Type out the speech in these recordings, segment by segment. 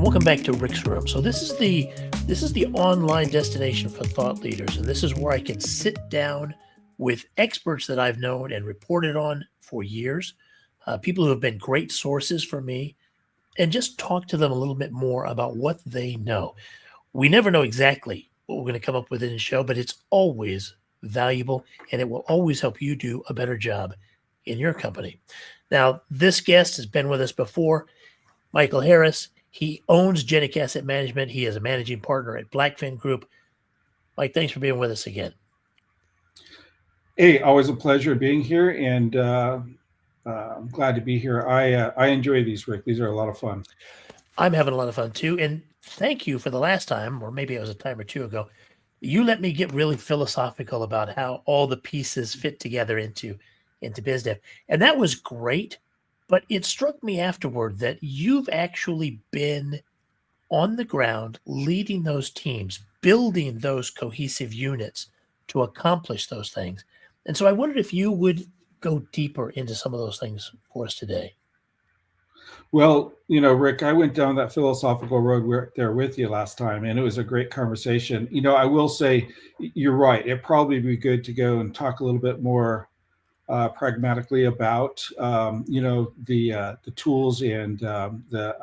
welcome back to Rick's Room. So this is the online destination for thought leaders, and this is where I can sit down with experts that I've known and reported on for years, people who have been great sources for me, and just talk to them a little bit more about what they know. We never know exactly what we're going to come up with in the show, but it's always valuable, and it will always help you do a better job in your company. Now, this guest has been with us before, Michael Harris. He owns Genic Asset Management. He is a managing partner at Blackfin Group. Mike, thanks for being with us again. Hey, always a pleasure being here, and I'm glad to be here. I enjoy these, Rick. These are a lot of fun. I'm having a lot of fun too. And thank you for the last time, or maybe it was a time or two ago. You let me get really philosophical about how all the pieces fit together into BizDev. And that was great. But it struck me afterward that you've actually been on the ground leading those teams, building those cohesive units to accomplish those things. And so I wondered if you would go deeper into some of those things for us today. Well, Rick, I went down that philosophical road there with you last time, and it was a great conversation. I will say you're right. It'd probably be good to go and talk a little bit more pragmatically about the tools and the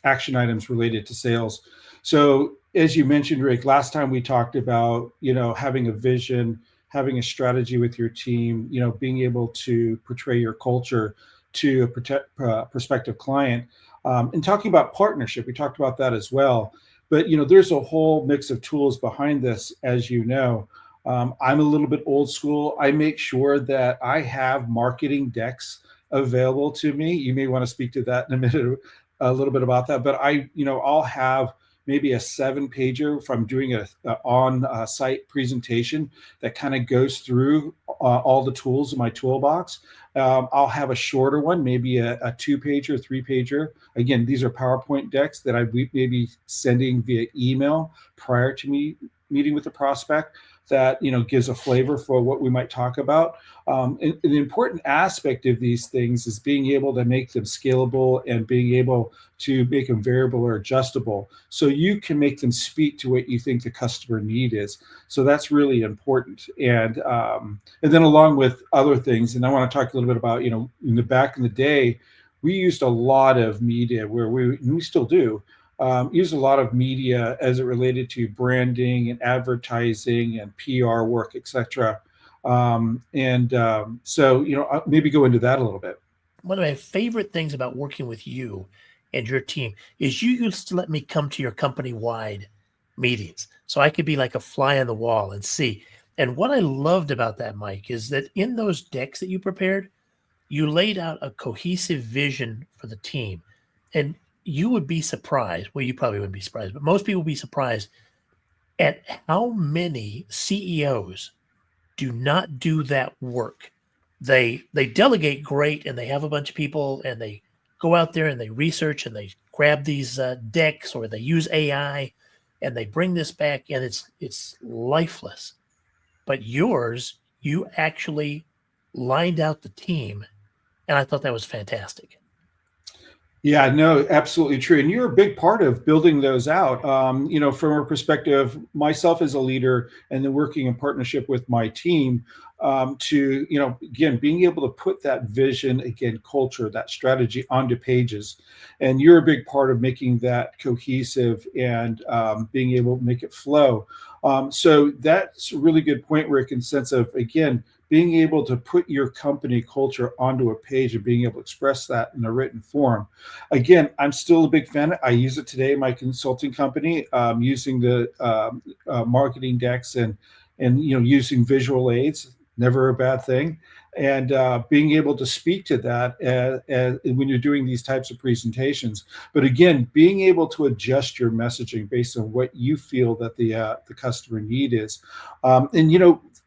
action items related to sales. So as you mentioned, Rick, last time we talked about having a vision, having a strategy with your team, being able to portray your culture to a prospective client, and talking about partnership. We talked about that as well. But there's a whole mix of tools behind this, as you know. I'm a little bit old school. I make sure that I have marketing decks available to me. You may want to speak to that in a minute, a little bit about that. But I'll have maybe a 7-pager if I'm doing a on-site presentation that kind of goes through all the tools in my toolbox. I'll have a shorter one, maybe a 2-pager, 3-pager. Again, these are PowerPoint decks that I maybe sending via email prior to me meeting with the prospect, that gives a flavor for what we might talk about. And the important aspect of these things is being able to make them scalable and being able to make them variable or adjustable, so you can make them speak to what you think the customer need is. So that's really important. And then along with other things, and I want to talk a little bit about in the back in the day, we used a lot of media where we still do. Use a lot of media as it related to branding and advertising and PR work, etc. So I'll maybe go into that a little bit. One of my favorite things about working with you and your team is you used to let me come to your company-wide meetings, so I could be like a fly on the wall and see. And what I loved about that, Mike, is that in those decks that you prepared, you laid out a cohesive vision for the team. And you would be surprised. Well, you probably wouldn't be surprised, but most people would be surprised at how many CEOs do not do that work. They delegate great, and they have a bunch of people, and they go out there and they research and they grab these decks, or they use AI, and they bring this back, and it's lifeless. But yours, you actually lined out the team, and I thought that was fantastic. Yeah, no, absolutely true. And you're a big part of building those out. From a perspective, myself as a leader, and then working in partnership with my team, to, again, being able to put that vision, again, culture, that strategy onto pages. And you're a big part of making that cohesive and being able to make it flow. So that's a really good point, Rick, in the sense of, again, being able to put your company culture onto a page and being able to express that in a written form. Again, I'm still a big fan. I use it today in my consulting company, using the marketing decks and using visual aids. Never a bad thing. And being able to speak to that when you're doing these types of presentations. But again, being able to adjust your messaging based on what you feel that the customer need is.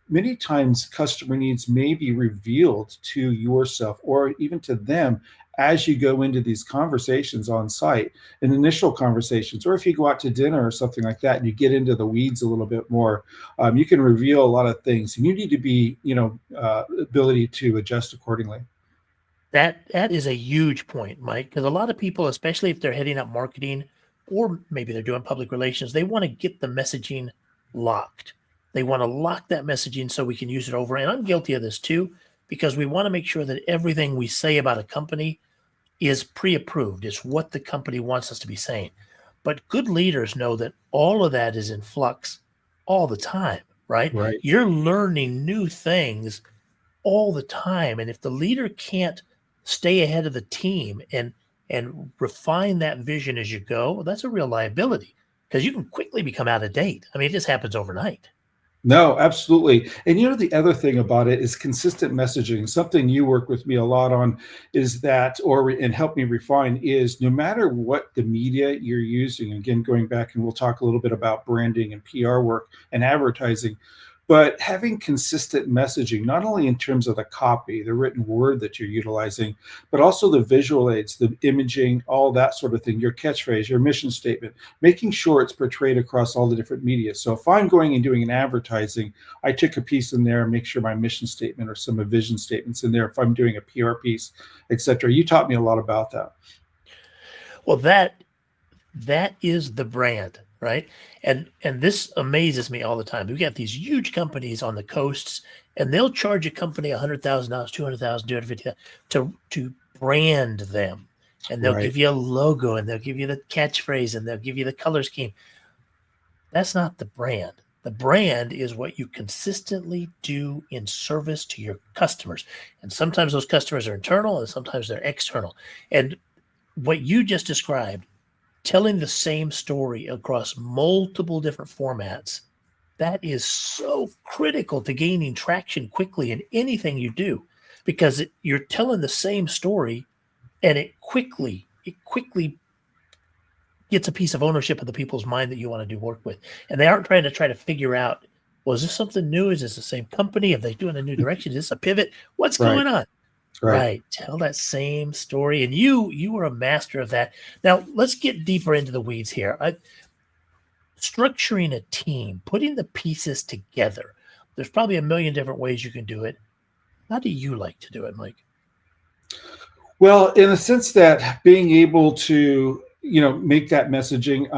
Many times customer needs may be revealed to yourself or even to them as you go into these conversations on site, in initial conversations, or if you go out to dinner or something like that and you get into the weeds a little bit more, you can reveal a lot of things, and you need to be ability to adjust accordingly. That is a huge point, Mike, because a lot of people, especially if they're heading up marketing or maybe they're doing public relations. They want to get the messaging locked. They want to lock that messaging so we can use it over. And I'm guilty of this too, because we want to make sure that everything we say about a company is pre-approved. It's what the company wants us to be saying. But good leaders know that all of that is in flux all the time, right? Right. You're learning new things all the time. And if the leader can't stay ahead of the team and refine that vision as you go, well, that's a real liability because you can quickly become out of date. I mean, it just happens overnight. No, absolutely. And the other thing about it is consistent messaging. Something you work with me a lot on is that, and help me refine, is no matter what the media you're using, again, going back and we'll talk a little bit about branding and PR work and advertising, but having consistent messaging, not only in terms of the copy, the written word that you're utilizing, but also the visual aids, the imaging, all that sort of thing, your catchphrase, your mission statement, making sure it's portrayed across all the different media. So if I'm going and doing an advertising, I took a piece in there and make sure my mission statement or some vision statements in there. If I'm doing a PR piece, etc. You taught me a lot about that. Well, that is the brand, right? And this amazes me all the time. We got these huge companies on the coasts, and they'll charge a company $100,000, $200,000, $250,000 to brand them, and they'll give you a logo, and they'll give you the catchphrase, and they'll give you the color scheme. That's not the brand. The brand is what you consistently do in service to your customers, and sometimes those customers are internal, and sometimes they're external. And what you just described, telling the same story across multiple different formats, that is so critical to gaining traction quickly in anything you do, because you're telling the same story, and it quickly gets a piece of ownership of the people's mind that you want to do work with. And they aren't trying to figure out, well, is this something new? Is this the same company? Are they doing a new direction? Is this a pivot? What's going on? Right. Tell that same story. And you are a master of that. Now, let's get deeper into the weeds here. Structuring a team, putting the pieces together. There's probably a million different ways you can do it. How do you like to do it, Mike? Well, in the sense that being able to, make that messaging,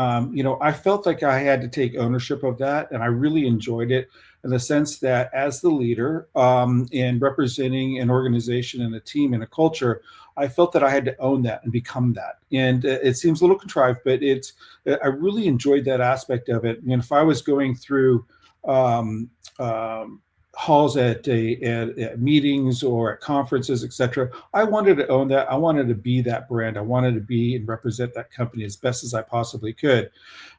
I felt like I had to take ownership of that, and I really enjoyed it in the sense that as the leader and representing an organization and a team and a culture, I felt that I had to own that and become that. And it seems a little contrived, but I really enjoyed that aspect of it. And if I was going through halls at meetings or at conferences, etc., I wanted to own that. I wanted to be that brand. I wanted to be and represent that company as best as I possibly could.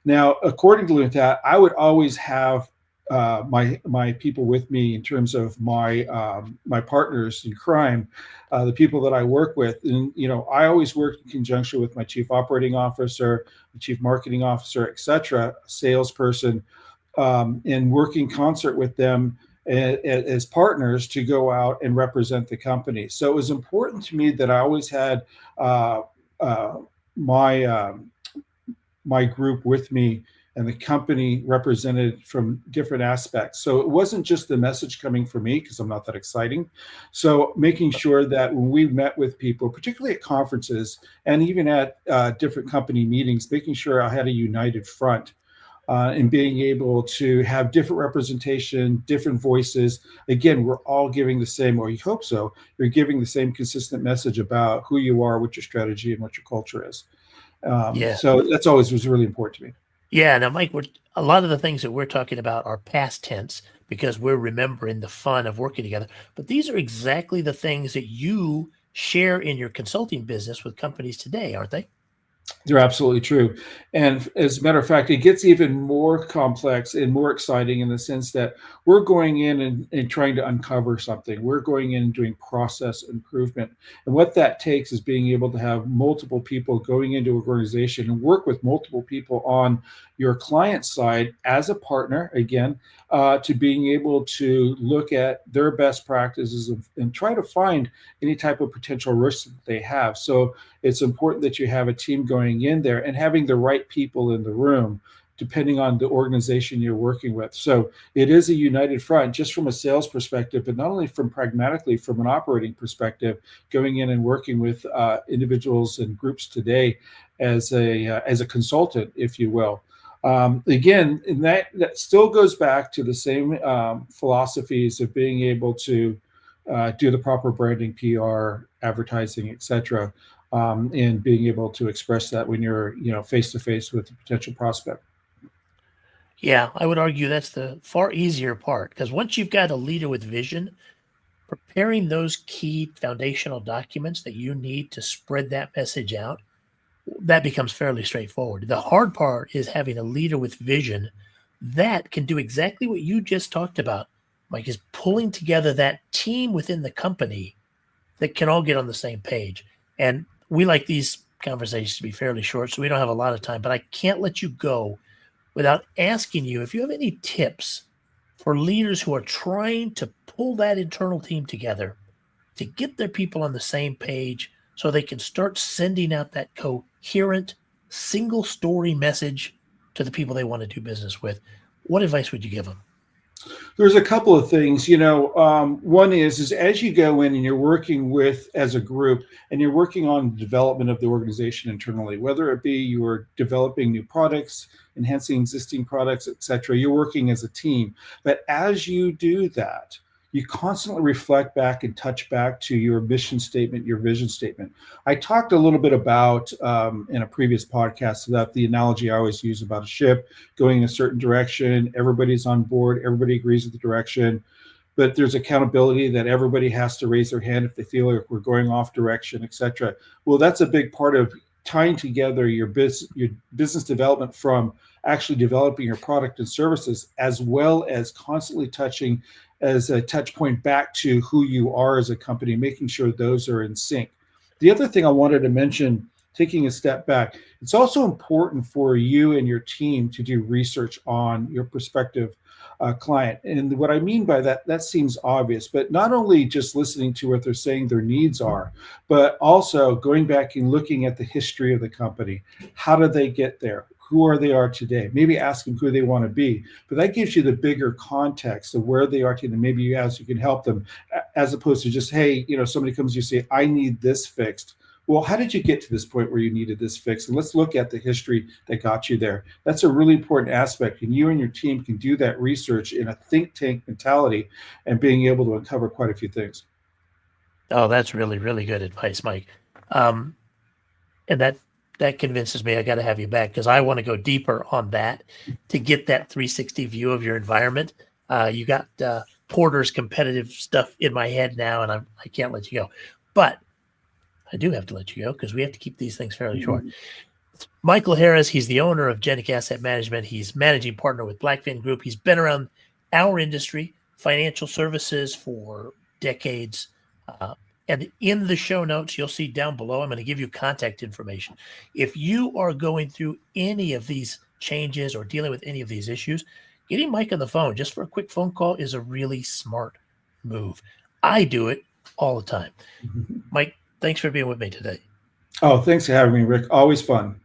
Now, accordingly with that, I would always have my people with me in terms of my partners in crime, the people that I work with. And, I always work in conjunction with my chief operating officer, the chief marketing officer, etc., salesperson, and work in concert with them as partners to go out and represent the company. So it was important to me that I always had my group with me and the company represented from different aspects. So it wasn't just the message coming from me, because I'm not that exciting. So making sure that when we met with people, particularly at conferences and even at different company meetings, making sure I had a united front and being able to have different representation, different voices. Again, we're all giving the same, or you hope so, you're giving the same consistent message about who you are, what your strategy and what your culture is. So that's always was really important to me. Yeah. Now, Mike, a lot of the things that we're talking about are past tense because we're remembering the fun of working together. But these are exactly the things that you share in your consulting business with companies today, aren't they? They're absolutely true. And as a matter of fact, it gets even more complex and more exciting in the sense that we're going in and trying to uncover something. We're going in and doing process improvement. And what that takes is being able to have multiple people going into an organization and work with multiple people on your client side as a partner, again, to being able to look at their best practices and try to find any type of potential risks that they have. So it's important that you have a team going in there and having the right people in the room depending on the organization you're working with. So it is a united front just from a sales perspective, but not only from pragmatically from an operating perspective, going in and working with individuals and groups today as a consultant, if you will. Again, and that still goes back to the same philosophies of being able to do the proper branding, PR, advertising, etc., and being able to express that when you're face to face with a potential prospect. Yeah, I would argue that's the far easier part, because once you've got a leader with vision, preparing those key foundational documents that you need to spread that message out, that becomes fairly straightforward. The hard part is having a leader with vision that can do exactly what you just talked about, Mike, is pulling together that team within the company that can all get on the same page. And we like these conversations to be fairly short, so we don't have a lot of time, but I can't let you go without asking you if you have any tips for leaders who are trying to pull that internal team together to get their people on the same page so they can start sending out that coherent, single story message to the people they want to do business with. What advice would you give them? There's a couple of things, one is as you go in and you're working with as a group and you're working on the development of the organization internally, whether it be you're developing new products, enhancing existing products, etc., you're working as a team. But as you do that, you constantly reflect back and touch back to your mission statement, your vision statement. I talked a little bit about in a previous podcast about the analogy I always use about a ship going in a certain direction. Everybody's on board. Everybody agrees with the direction, but there's accountability that everybody has to raise their hand if they feel like we're going off direction, etc. Well, that's a big part of tying together your business development from actually developing your product and services, as well as constantly touching as a touch point back to who you are as a company, making sure those are in sync. The other thing I wanted to mention, taking a step back, it's also important for you and your team to do research on your prospective client. And what I mean by that, that seems obvious, but not only just listening to what they're saying their needs are, but also going back and looking at the history of the company. How did they get there? Who are they are today? Maybe ask them who they want to be, but that gives you the bigger context of where they are today. Maybe you can help them, as opposed to just, hey, somebody comes to you say, I need this fixed. Well, how did you get to this point where you needed this fixed? And let's look at the history that got you there. That's a really important aspect. And you and your team can do that research in a think tank mentality and being able to uncover quite a few things. Oh, that's really, really good advice, Mike. And that convinces me I got to have you back, because I want to go deeper on that to get that 360 view of your environment. You got Porter's competitive stuff in my head now, and I can't let you go. But I do have to let you go because we have to keep these things fairly short. Michael Harris, he's the owner of Genic Asset Management. He's managing partner with Blackfin Group. He's been around our industry, financial services, for decades. And in the show notes, you'll see down below, I'm going to give you contact information. If you are going through any of these changes or dealing with any of these issues, getting Mike on the phone just for a quick phone call is a really smart move. I do it all the time. Mike, thanks for being with me today. Oh, thanks for having me, Rick. Always fun.